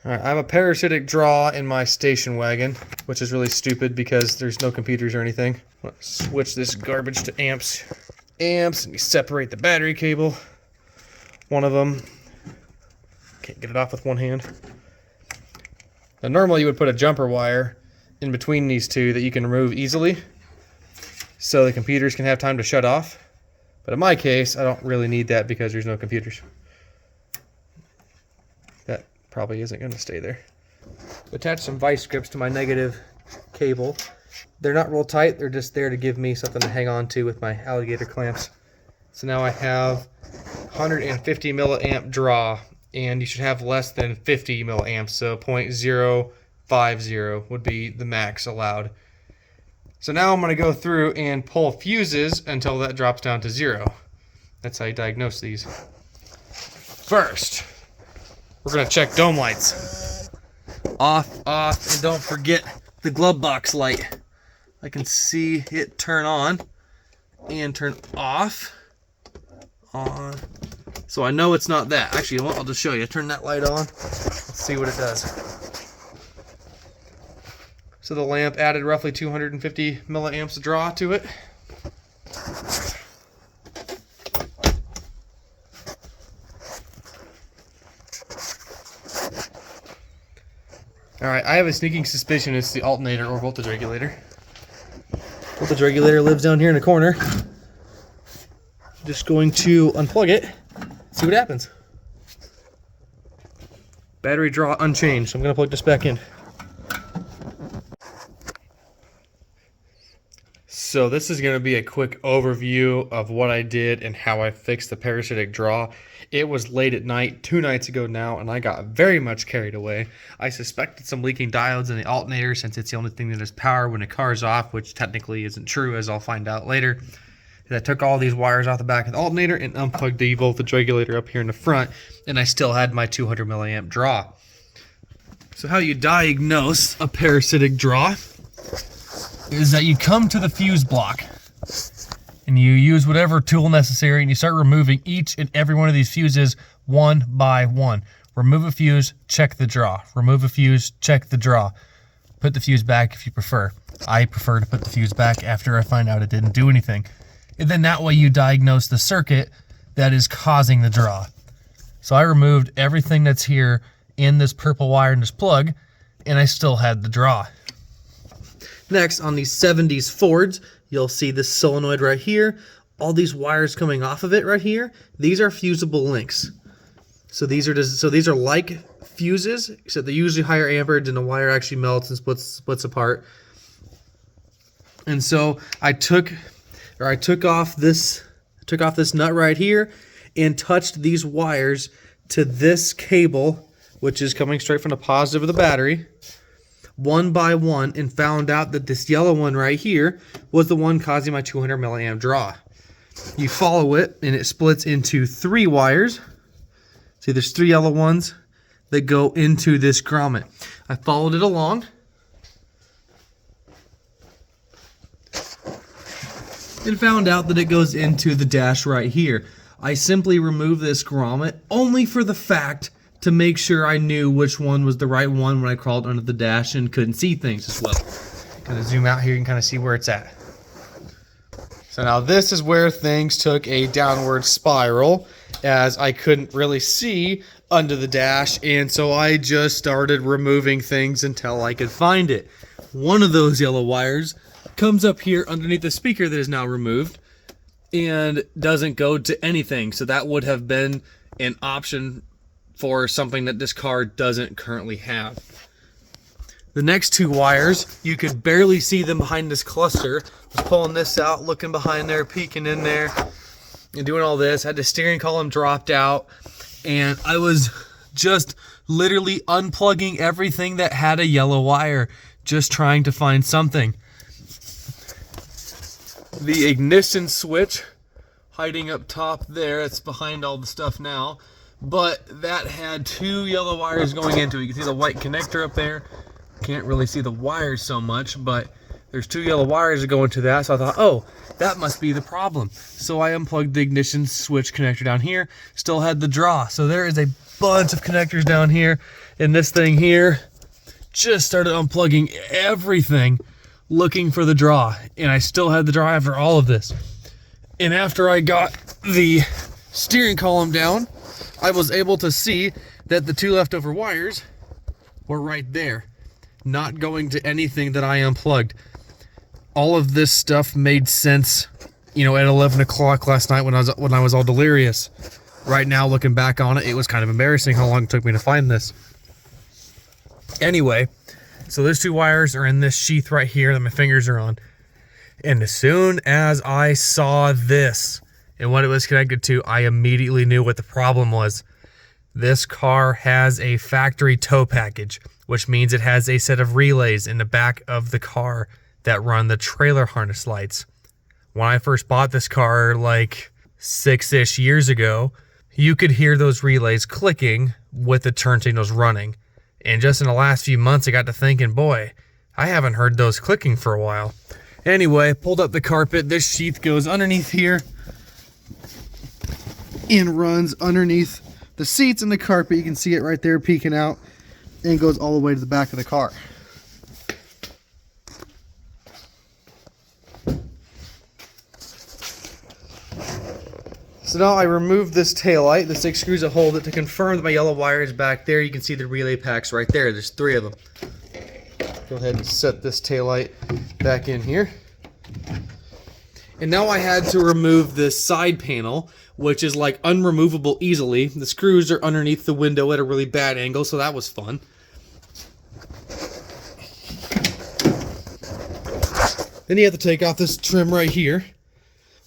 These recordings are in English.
Alright, I have a parasitic draw in my station wagon, which is really stupid because there's no computers or anything. I'm gonna switch this garbage to amps. Amps, and you separate the battery cable. One of them. Can't get it off with one hand. Now normally you would put a jumper wire in between these two that you can remove easily so the computers can have time to shut off. But in my case, I don't really need that because there's no computers. That probably isn't going to stay there. Attach some vice grips to my negative cable. They're not real tight, they're just there to give me something to hang on to with my alligator clamps. So now I have 150 milliamp draw, and you should have less than 50 milliamps, so 0.050 would be the max allowed. So now I'm going to go through and pull fuses until that drops down to 0. That's how you diagnose these. First, we're going to check dome lights. Off, and don't forget the glove box light. I can see it turn on and turn off. On. So I know it's not that. Actually, I'll just show you. Turn that light on. Let's see what it does. So the lamp added roughly 250 milliamps of draw to it. Alright, I have a sneaking suspicion it's the alternator or voltage regulator. Voltage regulator lives down here in the corner. Just going to unplug it, see what happens. Battery draw unchanged, so I'm going to plug this back in. So this is going to be a quick overview of what I did and how I fixed the parasitic draw. It was late at night, 2 nights ago now, and I got very much carried away. I suspected some leaking diodes in the alternator since it's the only thing that has power when the car's off, which technically isn't true, as I'll find out later. I took all these wires off the back of the alternator and unplugged the voltage regulator up here in the front, and I still had my 200 milliamp draw. So how you diagnose a parasitic draw is that you come to the fuse block and you use whatever tool necessary and you start removing each and every one of these fuses one by one. Remove a fuse, check the draw. Remove a fuse, check the draw. Put the fuse back if you prefer. I prefer to put the fuse back after I find out it didn't do anything. And then that way you diagnose the circuit that is causing the draw. So I removed everything that's here in this purple wire in this plug, and I still had the draw. Next, on these 70s Fords, you'll see this solenoid right here. All these wires coming off of it right here, these are fusible links. So these are like fuses, except they're usually higher amperage and the wire actually melts and splits apart. And so I took off this nut right here and touched these wires to this cable, which is coming straight from the positive of the battery, one by one, and found out that this yellow one right here was the one causing my 200 milliamp draw. You follow it and it splits into 3 wires. See, there's 3 yellow ones that go into this grommet. I followed it along and found out that it goes into the dash right here. I simply removed this grommet only for the fact to make sure I knew which one was the right one when I crawled under the dash and couldn't see things as well. Kind of zoom out here and kind of see where it's at. So now this is where things took a downward spiral, as I couldn't really see under the dash, and so I just started removing things until I could find it. One of those yellow wires comes up here underneath the speaker that is now removed and doesn't go to anything, so that would have been an option for something that this car doesn't currently have. The next 2 wires, you could barely see them behind this cluster. I was pulling this out, looking behind there, peeking in there, and doing all this. I had the steering column dropped out, and I was just literally unplugging everything that had a yellow wire, just trying to find something. The ignition switch hiding up top there, it's behind all the stuff now, but that had 2 yellow wires going into it. You can see the white connector up there. Can't really see the wires so much, but there's 2 yellow wires that go into that, so I thought, oh, that must be the problem. So I unplugged the ignition switch connector down here, still had the draw. So there is a bunch of connectors down here, and this thing here just started unplugging everything looking for the draw, and I still had the draw after all of this. And after I got the steering column down, I was able to see that the 2 leftover wires were right there, not going to anything that I unplugged. All of this stuff made sense, you know, at 11 o'clock last night when I was all delirious. Right now, looking back on it, it was kind of embarrassing how long it took me to find this. Anyway, so those 2 wires are in this sheath right here that my fingers are on. And as soon as I saw this and what it was connected to, I immediately knew what the problem was. This car has a factory tow package, which means it has a set of relays in the back of the car that run the trailer harness lights. When I first bought this car like 6-ish years ago, you could hear those relays clicking with the turn signals running. And just in the last few months, I got to thinking, boy, I haven't heard those clicking for a while. Anyway, pulled up the carpet. This sheath goes underneath here and runs underneath the seats and the carpet. You can see it right there peeking out, and goes all the way to the back of the car. So now I removed this taillight, the 6 screws that hold it, to confirm that my yellow wire is back there. You can see the relay packs right there. There's 3 of them. Go ahead and set this taillight back in here. And now I had to remove this side panel, which is like unremovable easily. The screws are underneath the window at a really bad angle, so that was fun. Then you have to take off this trim right here.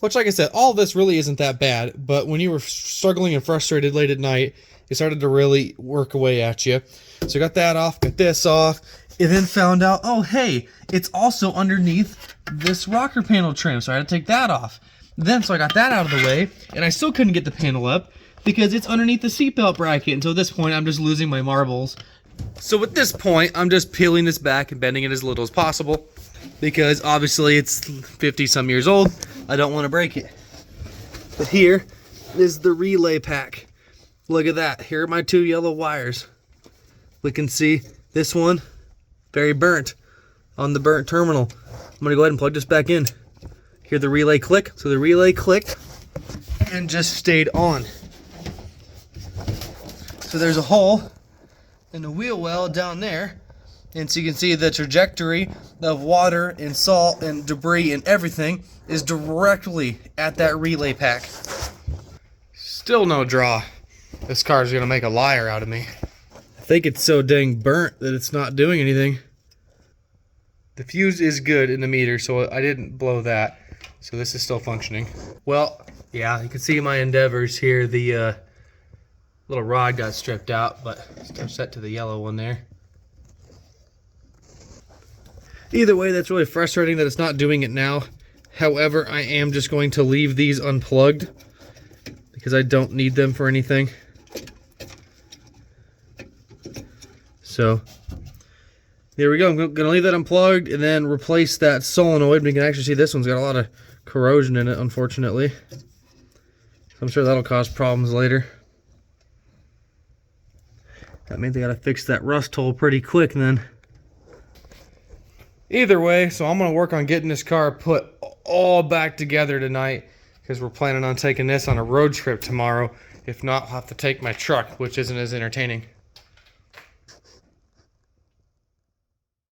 Which, like I said, all this really isn't that bad, but when you were struggling and frustrated late at night, it started to really work away at you. So I got that off, got this off, and then found out, oh hey, it's also underneath this rocker panel trim, so I had to take that off. So I got that out of the way, and I still couldn't get the panel up because it's underneath the seatbelt bracket, and so at this point I'm just losing my marbles. So at this point, I'm just peeling this back and bending it as little as possible, because obviously it's 50-some years old. I don't want to break it. But here is the relay pack. Look at that. Here are my 2 yellow wires. We can see this one very burnt on the burnt terminal. I'm going to go ahead and plug this back in. Hear the relay click. So the relay clicked and just stayed on. So there's a hole in the wheel well down there. And so you can see the trajectory of water and salt and debris and everything is directly at that relay pack. Still no draw. This car's gonna make a liar out of me. I think it's so dang burnt that it's not doing anything. The fuse is good in the meter, so I didn't blow that. So this is still functioning. Well, yeah, you can see my endeavors here. The little rod got stripped out, but still set to the yellow one there. Either way, that's really frustrating that it's not doing it now. However, I am just going to leave these unplugged because I don't need them for anything. So, there we go. I'm going to leave that unplugged and then replace that solenoid. We can actually see this one's got a lot of corrosion in it, unfortunately. I'm sure that'll cause problems later. That means I got to fix that rust hole pretty quick then. Either way, so I'm going to work on getting this car put all back together tonight because we're planning on taking this on a road trip tomorrow. If not, I'll have to take my truck, which isn't as entertaining.